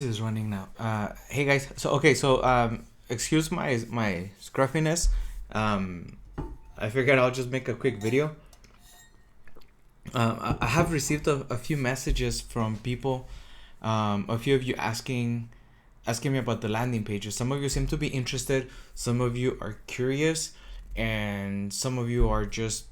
Is running now. Hey guys. Excuse my scruffiness. Um, I figured I'll just make a quick video. I have received a few messages from people, a few of you asking me about the landing pages. Some of you seem to be interested. Some of you are curious, and some of you are just.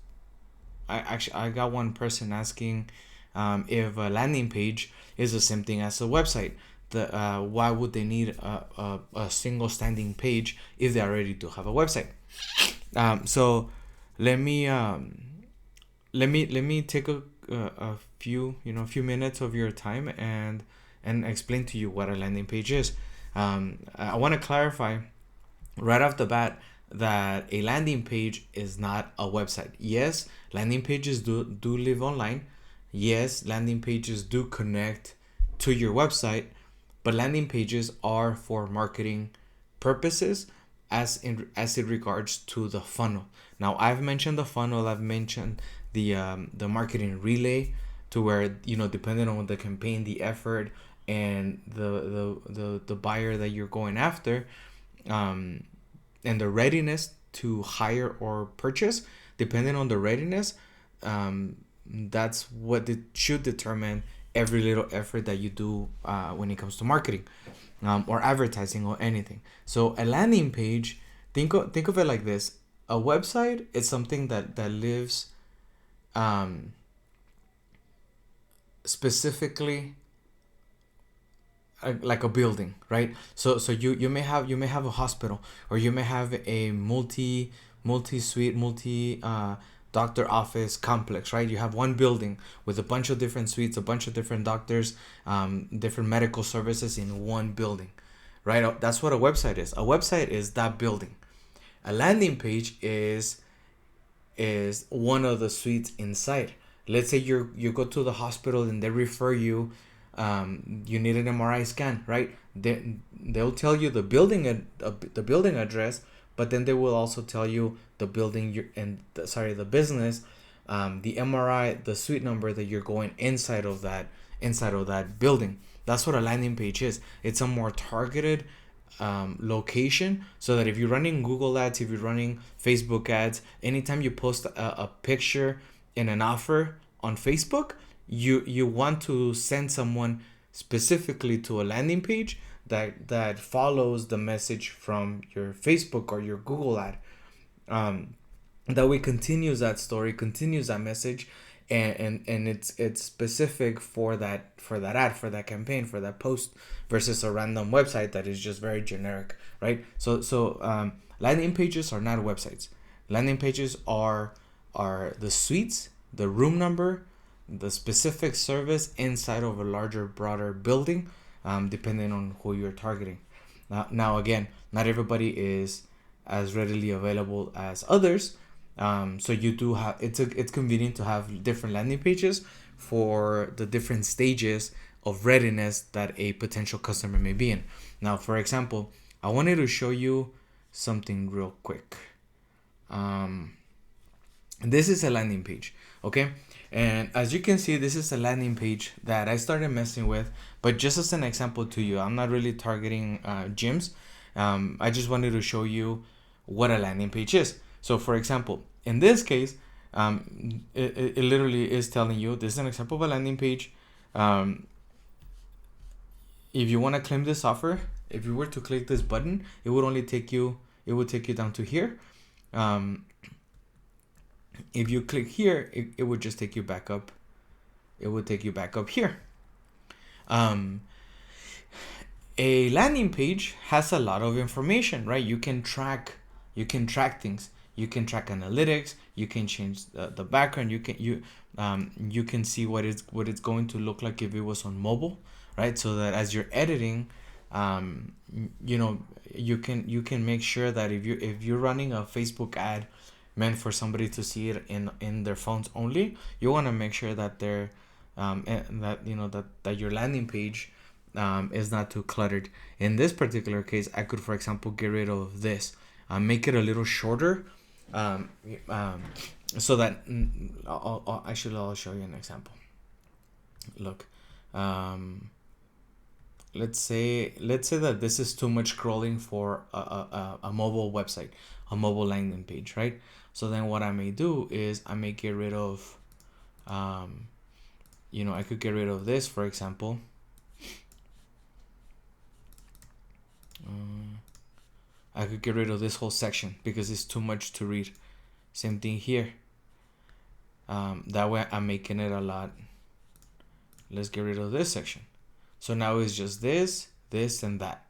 I got one person asking if a landing page is the same thing as a website. Why would they need a single standing page if they already do have a website? So let me let me take a few minutes of your time and explain to you what a landing page is. I want to clarify right off the bat that a landing page is not a website. Yes, landing pages do live online. Yes, landing pages do connect to your website, but landing pages are for marketing purposes as it regards to the funnel. Now, I've mentioned the funnel, I've mentioned the marketing relay, to where, depending on the campaign, the effort, and the buyer that you're going after, um and the readiness to hire or purchase, depending on the readiness, that's what it should determine every little effort that you do when it comes to marketing, or advertising or anything. So a landing page, think of it like this: a website is something that lives specifically like a building, right? So you may have a hospital, or you may have a multi suite, multi doctor office complex, right? You have one building with a bunch of different suites, a bunch of different doctors, different medical services in one building, right? That's what a website is. A website is that building. A landing page is one of the suites inside. Let's say you go to the hospital and they refer you. You need an MRI scan, right? They'll tell you the building address, but then they will also tell you the building the business, the MRI, the suite number that you're going inside of that building. That's what a landing page is. It's a more targeted location, so that if you're running Google ads, if you're running Facebook ads, anytime you post a picture in an offer on Facebook, you want to send someone specifically to a landing page that follows the message from your Facebook or your Google ad. That way continues that story, continues that message, and it's specific for that ad, for that campaign, for that post, versus a random website that is just very generic, right? So landing pages are not websites. Landing pages are the suites, the room number, the specific service inside of a larger, broader building, depending on who you're targeting. Now again, not everybody is as readily available as others. So you do have it's convenient to have different landing pages for the different stages of readiness that a potential customer may be in. Now, for example, I wanted to show you something real quick. This is a landing page, okay? And as you can see, this is a landing page that I started messing with, but just as an example to you, I'm not really targeting gyms. I just wanted to show you what a landing page is. So for example, in this case, it literally is telling you, this is an example of a landing page. If you want to claim this offer, if you were to click this button, it would take you down to here. If you click here, it would just take you back up. It would take you back up here. A landing page has a lot of information, right? You can track things. You can track analytics. You can change the background. You can see what it's going to look like if it was on mobile, right? So that as you're editing, you can make sure that if you're running a Facebook ad meant for somebody to see it in their phones only, you want to make sure that they're that your landing page is not too cluttered. In this particular case, I could, for example, get rid of this, make it a little shorter, so that I'll show you an example. Look, let's say that this is too much scrolling for a mobile website, a mobile landing page, right? So then what I may do is I may get rid of, I could get rid of this, for example. I could get rid of this whole section because it's too much to read. Same thing here. That way I'm making it a lot. Let's get rid of this section. So now it's just this, and that.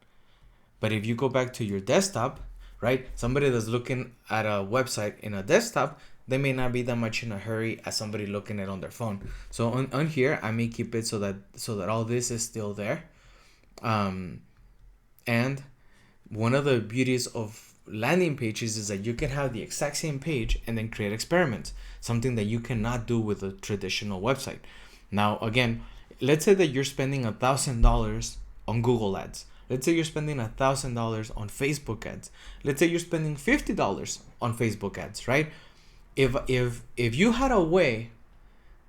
But if you go back to your desktop, right? Somebody that's looking at a website in a desktop, they may not be that much in a hurry as somebody looking at it on their phone. So on here, I may keep it so that all this is still there. And one of the beauties of landing pages is that you can have the exact same page and then create experiments, something that you cannot do with a traditional website. Now, again, let's say that you're spending $1,000 on Google Ads. Let's say you're spending $1,000 on Facebook ads. Let's say you're spending $50 on Facebook ads, right? If you had a way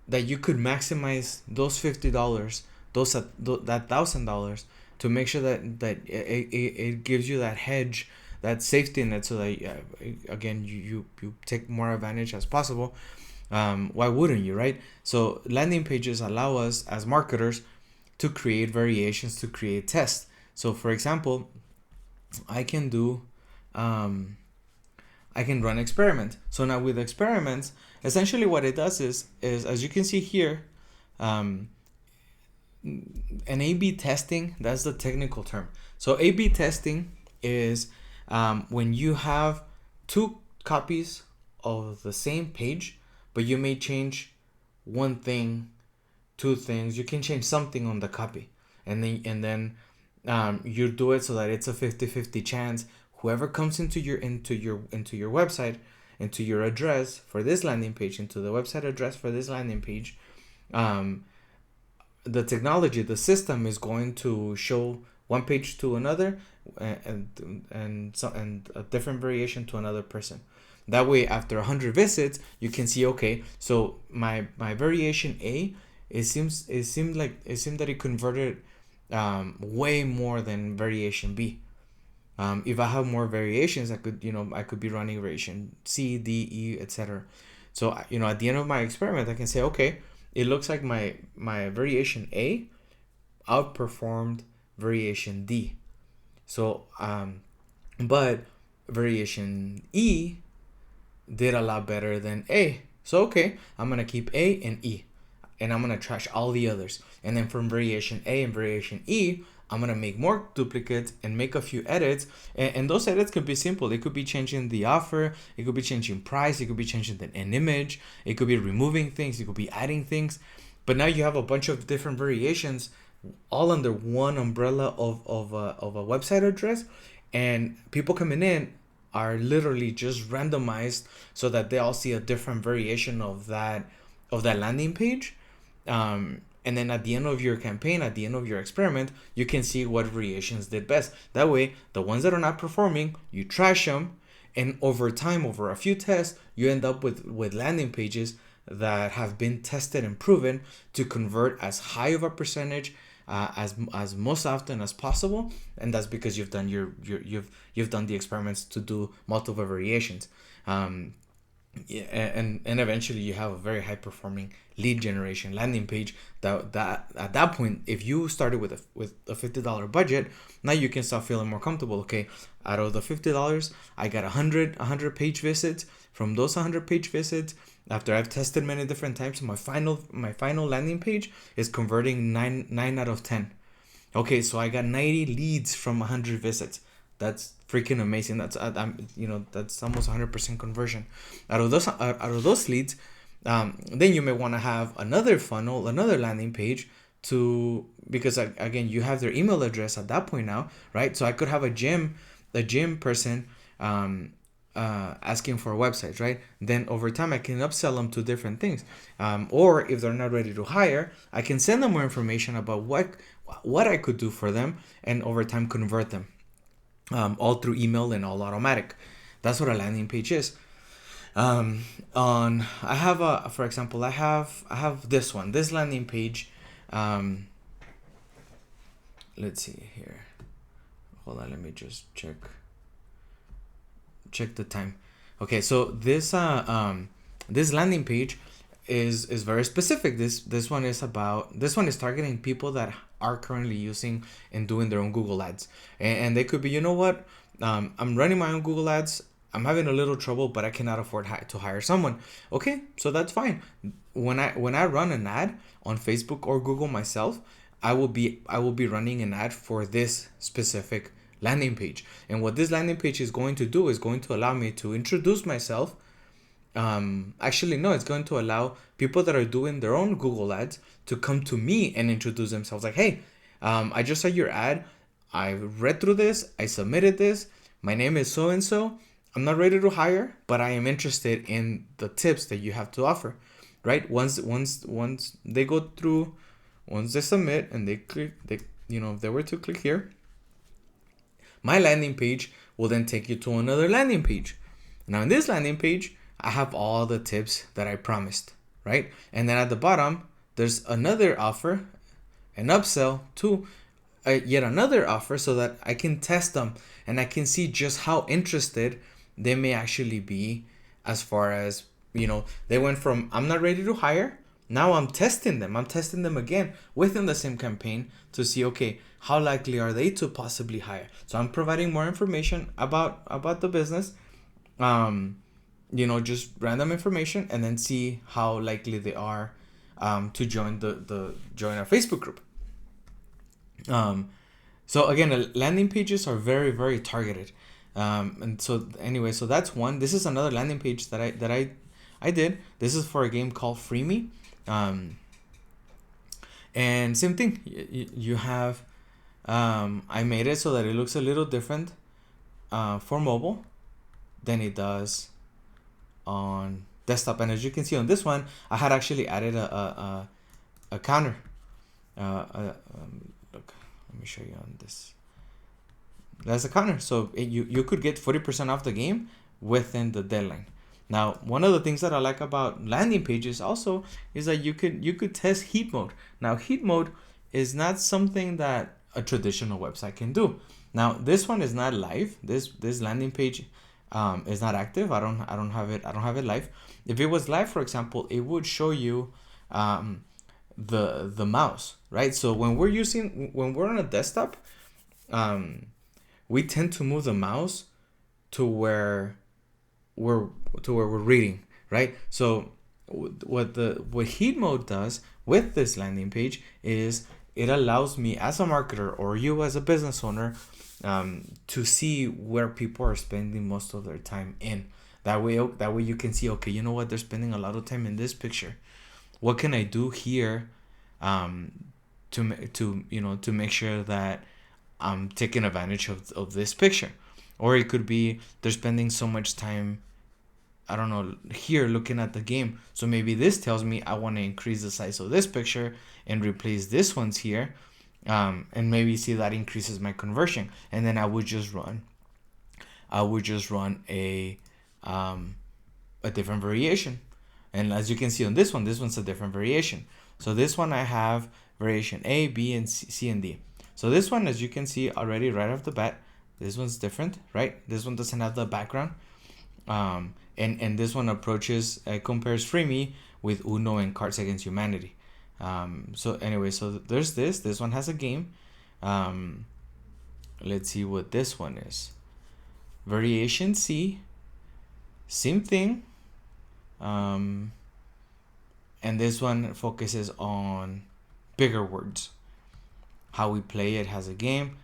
that you could maximize those $50, that $1,000, to make sure that it gives you that hedge, that safety net, so that again you take more advantage as possible. Why wouldn't you, right? So landing pages allow us as marketers to create variations, to create tests. So for example, I can run experiment. So now with experiments, essentially what it does is as you can see here, an A/B testing, that's the technical term. So A/B testing is when you have two copies of the same page, but you may change one thing, two things. You can change something on the copy, and then you do it so that it's a 50-50 chance. Whoever comes into your website, into your address for this landing page, into the website address for this landing page, the technology, the system is going to show one page to another, and a different variation to another person. That way, after 100 visits, you can see, okay, so my variation A, it seemed that it converted way more than variation B. If I have more variations, I could be running variation C, D, E, etc. So at the end of my experiment, I can say, okay, it looks like my variation A outperformed variation D. So but variation E did a lot better than A. So okay, I'm gonna keep A and E, and I'm gonna trash all the others. And then from variation A and variation E, I'm gonna make more duplicates and make a few edits. And those edits could be simple. It could be changing the offer, it could be changing price, it could be changing an image, it could be removing things, it could be adding things. But now you have a bunch of different variations all under one umbrella of a website address, and people coming in are literally just randomized so that they all see a different variation of that landing page. And then at the end of your campaign, at the end of your experiment, you can see what variations did best. That way, the ones that are not performing, you trash them, and over time, over a few tests, you end up with landing pages that have been tested and proven to convert as high of a percentage as most often as possible. And that's because you've done you've done the experiments to do multiple variations. Yeah, and eventually you have a very high performing lead generation landing page that at that point, if you started with a $50 budget, now you can start feeling more comfortable. Okay, out of the $50, I got 100 page visits. From those 100 page visits, after I've tested many different times, my final landing page is converting 9 out of 10. Okay, so I got 90 leads from 100 visits. That's freaking amazing. That's that's almost 100% conversion. Out of those leads, then you may want to have another funnel, another landing page because again, you have their email address at that point now, right? So I could have a gym person asking for websites, right? Then over time I can upsell them to different things, or if they're not ready to hire, I can send them more information about what I could do for them, and over time convert them, all through email and all automatic. That's what a landing page is. For example, I have this landing page. let's see here. Hold on, let me just check the time. Okay, so this landing page is very specific. This one is targeting people that are currently using and doing their own Google ads, and they could be, you know what, I'm running my own Google ads. I'm having a little trouble, but I cannot afford to hire someone. Okay, so that's fine. When I run an ad on Facebook or Google myself, I will be running an ad for this specific landing page. And what this landing page is going to do is going to allow me to introduce myself. Actually, no, it's going to allow people that are doing their own Google ads to come to me and introduce themselves. Like, hey, I just saw your ad. I read through this. I submitted this. My name is so and so. I'm not ready to hire, but I am interested in the tips that you have to offer, right? Once they go through, once they submit and they click, if they were to click here, my landing page will then take you to another landing page. Now in this landing page, I have all the tips that I promised, right? And then at the bottom, there's another offer, an upsell to yet another offer, so that I can test them and I can see just how interested they may actually be, as far as, they went from I'm not ready to hire. Now I'm testing them. I'm testing them again within the same campaign to see, okay, how likely are they to possibly hire? So I'm providing more information about the business, just random information, and then see how likely they are to join join our Facebook group. So again, landing pages are very, very targeted. And so anyway, so that's one. This is another landing page that I did. This is for a game called Free Me. And same thing. You have, I made it so that it looks a little different for mobile than it does on desktop. And as you can see on this one, I had actually added a counter. Look, let me show you on this. That's a counter, so you could get 40% off the game within the deadline. Now, one of the things that I like about landing pages also is that you could test heat mode. Now, heat mode is not something that a traditional website can do. Now, this one is not live. This landing page is not active. I don't have it live. If it was live, for example, it would show you the mouse, right? So when we're on a desktop, we tend to move the mouse to where we're reading, right? So what heat mode does with this landing page is it allows me as a marketer, or you as a business owner, to see where people are spending most of their time in. That way you can see, okay, you know what, they're spending a lot of time in this picture. What can I do here to make sure that I'm taking advantage of this picture? Or it could be they're spending so much time, I don't know, here looking at the game. So maybe this tells me I want to increase the size of this picture and replace this one's here. And maybe see that increases my conversion. And then I would just run a different variation. And as you can see on this one's a different variation. So this one I have variation A, B, and C and D. So this one, as you can see already right off the bat, this one's different, right? This one doesn't have the background. And this one compares Free Me with Uno and Cards Against Humanity. So anyway, so there's this one has a game. Let's see what this one is. Variation C, same thing. And this one focuses on bigger words. How we play it has a game.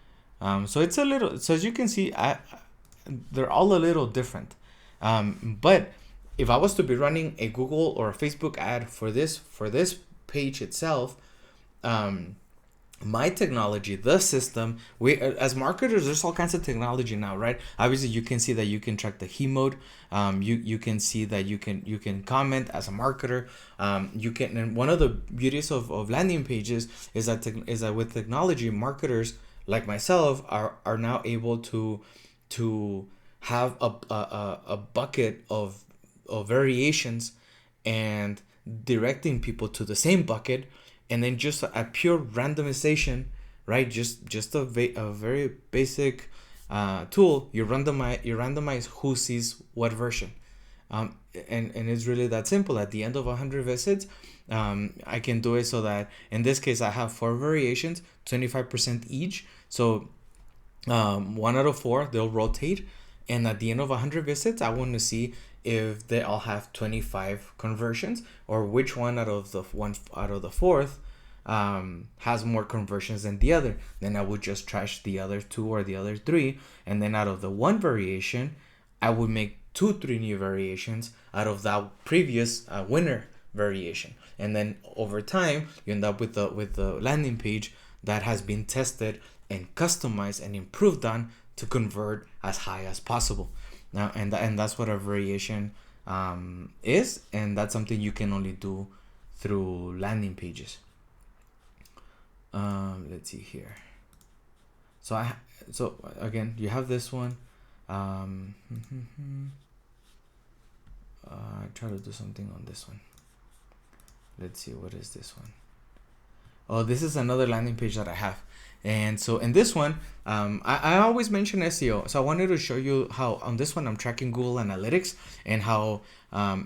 So it's a little, so as you can see, they're all a little different. But if I was to be running a Google or a Facebook ad for this page itself, my technology, the system, we as marketers, there's all kinds of technology now, right? Obviously, you can see that you can track the heat mode. You can see that you can comment as a marketer. You can, and one of the beauties of landing pages is that with technology, marketers like myself are now able to have a bucket of variations and directing people to the same bucket, and then just a pure randomization, right? Just a very basic tool. You randomize who sees what version. And it's really that simple. At the end of 100 visits, I can do it so that in this case I have 4 variations, 25% each. So 1 out of 4 they'll rotate, and at the end of 100 visits I want to see if they all have 25 conversions, or which one out of the fourth has more conversions than the other. Then I would just trash the other 2 or the other 3, and then out of the 1 variation I would make 2-3 new variations out of that previous winner variation. And then over time you end up with the landing page that has been tested and customized and improved on to convert as high as possible. Now, and that's what a variation is, and that's something you can only do through landing pages. Let's see here. So again, you have this one. I try to do something on this one. Let's see, what is this one? Oh, this is another landing page that I have. And so in this one, I always mention SEO. So I wanted to show you how on this one I'm tracking Google Analytics, and how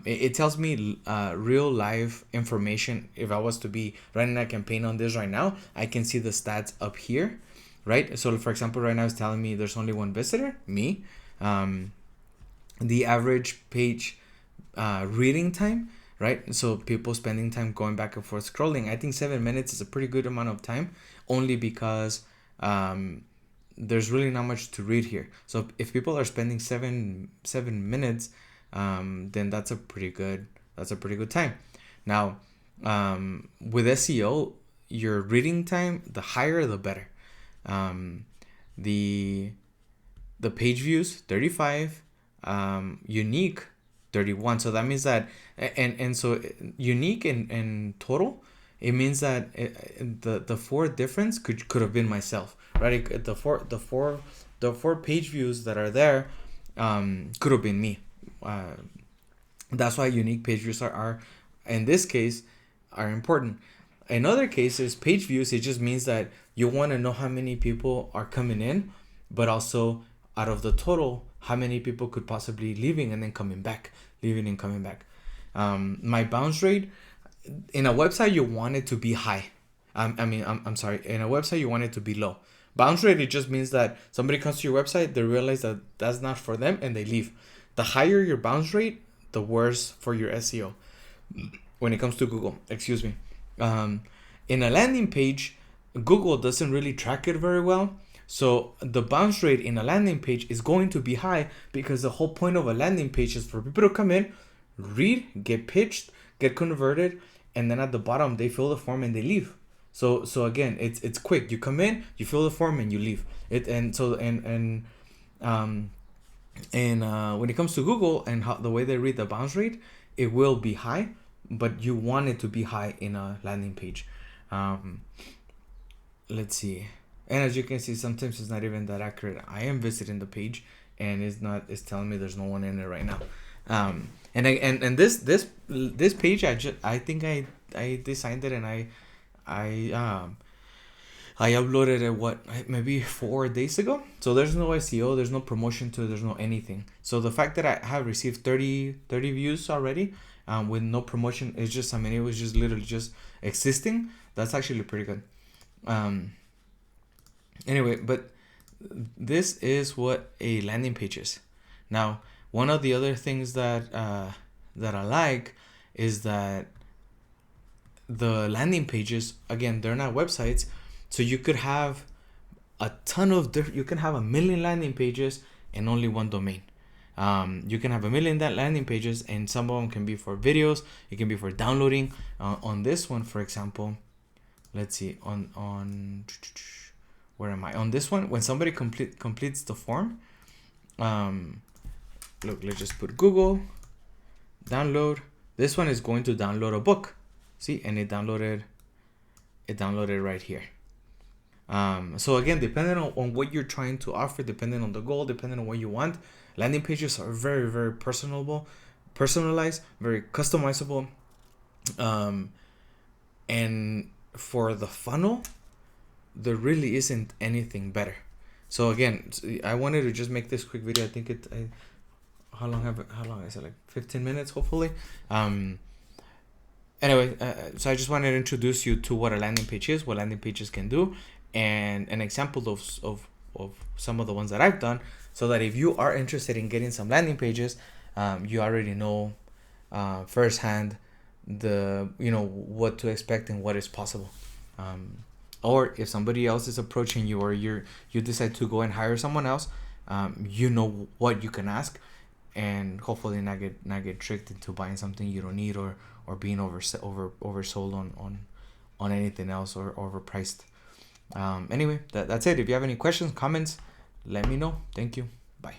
it tells me real live information. If I was to be running a campaign on this right now, I can see the stats up here, right? So for example, right now it's telling me there's only 1 visitor, me. The average page reading time, right? So people spending time going back and forth scrolling. I think 7 minutes is a pretty good amount of time, only because there's really not much to read here. So if people are spending seven minutes, then that's a pretty good time. Now, with SEO, your reading time, the higher the better. The page views 35, unique 31. So that means that and so unique and total, it means that the 4 difference could have been myself, right? The four page views that are there could have been me. That's why unique page views are in this case are important. In other cases, page views, it just means that you want to know how many people are coming in, but also out of the total, how many people could possibly leaving and then coming back, leaving and coming back. My bounce rate in a website, you want it to be high. I'm sorry. In a website, you want it to be low. Bounce rate, it just means that somebody comes to your website, they realize that that's not for them, and they leave. The higher your bounce rate, the worse for your SEO. When it comes to Google, excuse me. In a landing page, Google doesn't really track it very well. So the bounce rate in a landing page is going to be high, because the whole point of a landing page is for people to come in, read, get pitched, get converted, and then at the bottom they fill the form and they leave. So again, it's quick. You come in, you fill the form, and you leave. When it comes to Google and how the way they read the bounce rate, it will be high, but you want it to be high in a landing page. Let's see. And as you can see, sometimes it's not even that accurate. I am visiting the page, and it's telling me there's no one in it right now. And this page, I think I designed it, and I uploaded it maybe 4 days ago. So there's no SEO, there's no promotion to it, there's no anything. So the fact that I have received 30 views already, with no promotion, it's just, it was just literally just existing. That's actually pretty good. Anyway, but this is what a landing page is. Now, one of the other things that I like is that the landing pages, again, they're not websites, so you could have a ton of you can have 1 million landing pages and only 1 domain. You can have 1 million landing pages, and some of them can be for videos, it can be for downloading. On this one, for example, let's see, on where am I? On this one, when somebody completes the form, look, let's just put Google, download. This one is going to download a book. See, and it downloaded right here. So again, depending on what you're trying to offer, depending on the goal, depending on what you want, landing pages are very, very personalized, very customizable. And for the funnel, there really isn't anything better. So again, I wanted to just make this quick video. I think how long is it, like 15 minutes hopefully. Anyway, so I just wanted to introduce you to what a landing page is, what landing pages can do, and an example of some of the ones that I've done, so that if you are interested in getting some landing pages, you already know firsthand what to expect and what is possible. Or if somebody else is approaching you, or you decide to go and hire someone else, you know what you can ask, and hopefully not get tricked into buying something you don't need, or being oversold on anything else, or overpriced. Anyway, that's it. If you have any questions, comments, let me know. Thank you. Bye.